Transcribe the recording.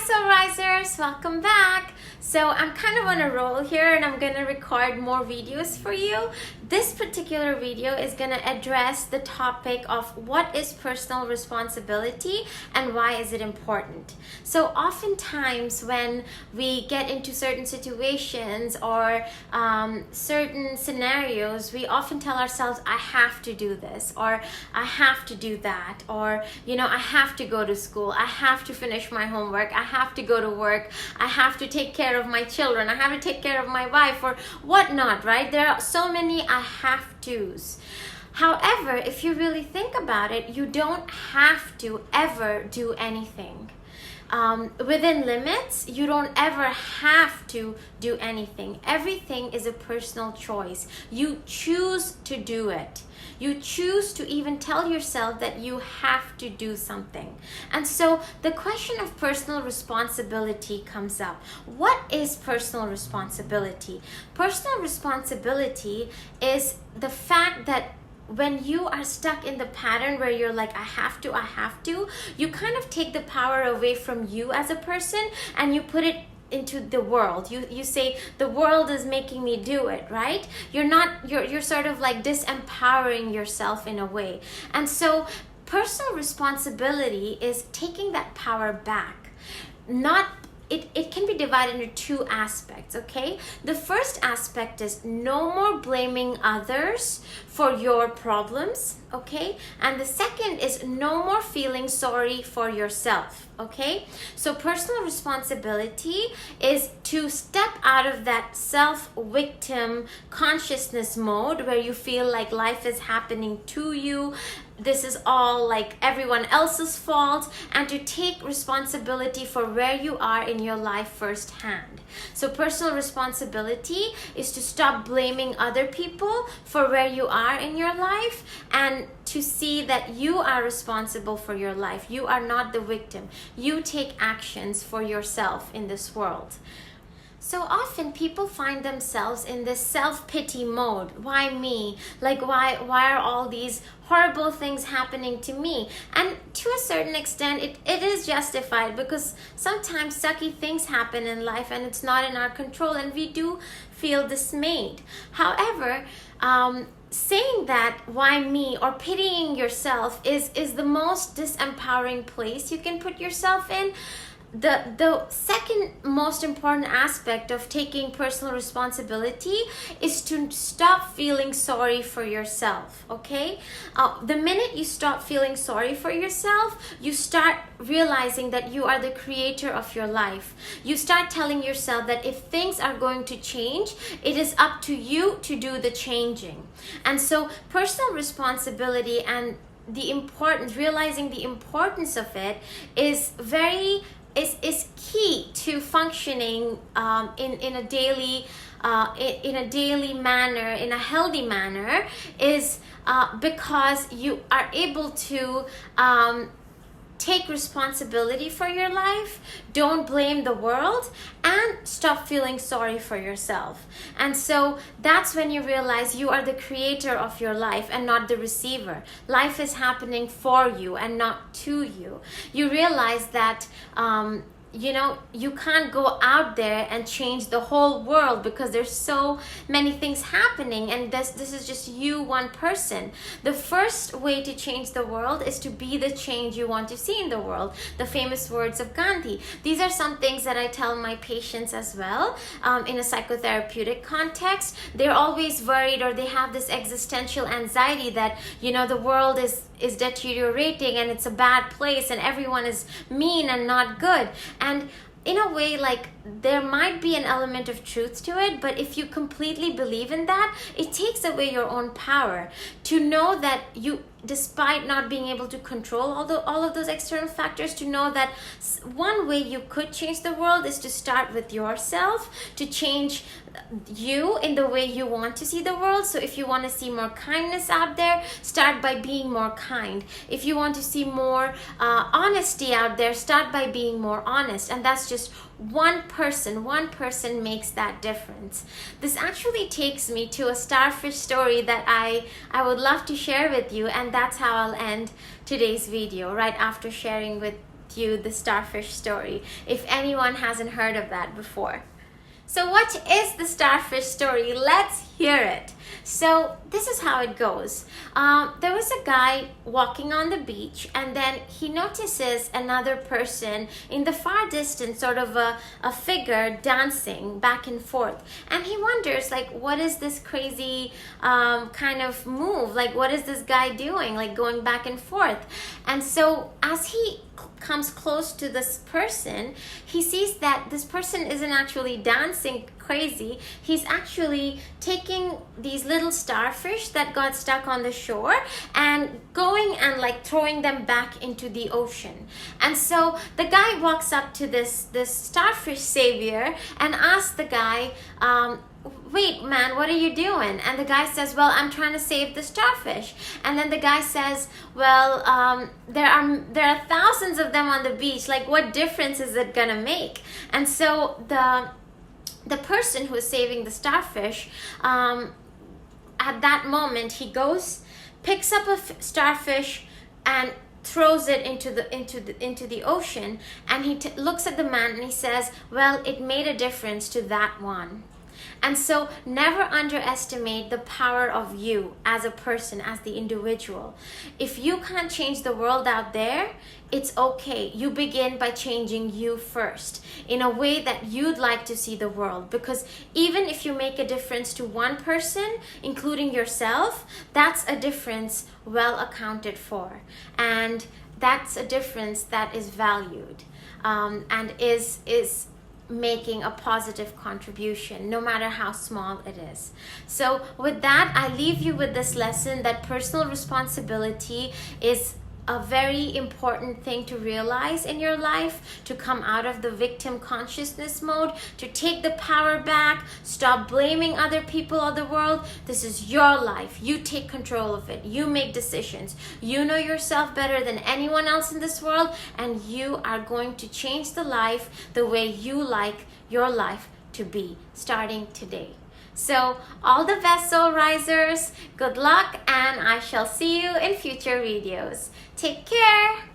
Soul Risers, welcome back. So I'm kind of on a roll here and I'm going to record more videos for you. This particular video is going to address the topic of what is personal responsibility and why is it important. So oftentimes when we get into certain situations or certain scenarios, we often tell ourselves, I have to do this, or I have to do that, or I have to go to school, I have to finish my homework, I have to go to work, I have to take care of my children, I have to take care of my wife, or whatnot, right? There are so many I have to's. However, if you really think about it, you don't have to ever do anything. Within limits, you don't ever have to do anything. Everything is a personal choice. You choose to do it. You choose to even tell yourself that you have to do something. And so the question of personal responsibility comes up. What is personal responsibility? Personal responsibility is the fact that when you are stuck in the pattern where you're like, I have to, you kind of take the power away from you as a person and you put it into the world. You say, the world is making me do it, right? You're sort of like disempowering yourself in a way. And so personal responsibility is taking that power back. It can be divided into two aspects, okay? The first aspect is no more blaming others for your problems, okay? And the second is no more feeling sorry for yourself, okay? So personal responsibility is to step out of that self-victim consciousness mode where you feel like life is happening to you, this is all like everyone else's fault, and to take responsibility for where you are in your life firsthand. So personal responsibility is to stop blaming other people for where you are in your life and to see that you are responsible for your life. You are not the victim. You take actions for yourself in this world. So often people find themselves in this self-pity mode. Why me? Like why are all these horrible things happening to me? And to a certain extent it is justified because sometimes sucky things happen in life and it's not in our control and we do feel dismayed. However, saying that why me or pitying yourself is the most disempowering place you can put yourself in. The second most important aspect of taking personal responsibility is to stop feeling sorry for yourself, okay? The minute you stop feeling sorry for yourself, you start realizing that you are the creator of your life. You start telling yourself that if things are going to change, it is up to you to do the changing. And so personal responsibility and realizing the importance of it is key to functioning in a daily manner, in a healthy manner, is because you are able to take responsibility for your life, don't blame the world, and stop feeling sorry for yourself. And so that's when you realize you are the creator of your life and not the receiver. Life is happening for you and not to you. You realize that you can't go out there and change the whole world because there's so many things happening and this is just you, one person. The first way to change the world is to be the change you want to see in the world. The famous words of Gandhi. These are some things that I tell my patients as well in a psychotherapeutic context. They're always worried or they have this existential anxiety that the world is deteriorating and it's a bad place and everyone is mean and not good. And in a way, like, there might be an element of truth to it, but if you completely believe in that, it takes away your own power. To know that you, despite not being able to control all of those external factors, to know that one way you could change the world is to start with yourself, to change you in the way you want to see the world. So if you want to see more kindness out there, start by being more kind. If you want to see more honesty out there, start by being more honest. And that's just one person makes that difference. This actually takes me to a starfish story that I would love to share with you, and that's how I'll end today's video, right after sharing with with you the Starfish Story, if anyone hasn't heard of that before. So what is the Starfish Story? Let's hear it. So this is how it goes. There was a guy walking on the beach, and then he notices another person in the far distance, sort of a figure dancing back and forth. And he wonders, like, what is this crazy kind of move? Like, what is this guy doing? Like, going back and forth. And so as he comes close to this person, he sees that this person isn't actually dancing crazy. He's actually taking these little starfish that got stuck on the shore and going and like throwing them back into the ocean. And so the guy walks up to this starfish savior and asks the guy, wait, man, what are you doing? And the guy says, well, I'm trying to save the starfish. And then the guy says, well, there are thousands of them on the beach. Like, what difference is it gonna make? And so the person who is saving the starfish, at that moment, he goes, picks up a starfish and throws it into the ocean. And he looks at the man and he says, well, it made a difference to that one. And so never underestimate the power of you as a person, as the individual. If you can't change the world out there, it's okay. You begin by changing you first in a way that you'd like to see the world. Because even if you make a difference to one person, including yourself, that's a difference well accounted for. And that's a difference that is valued and is making a positive contribution, no matter how small it is. So with that, I leave you with this lesson that personal responsibility is a very important thing to realize in your life, to come out of the victim consciousness mode, to take the power back, stop blaming other people or the world. This is your life. You take control of it. You make decisions. You know yourself better than anyone else in this world, and you are going to change the life the way you like your life to be, starting today. So all the best, soul risers. Good luck, and I shall see you in future videos. Take care.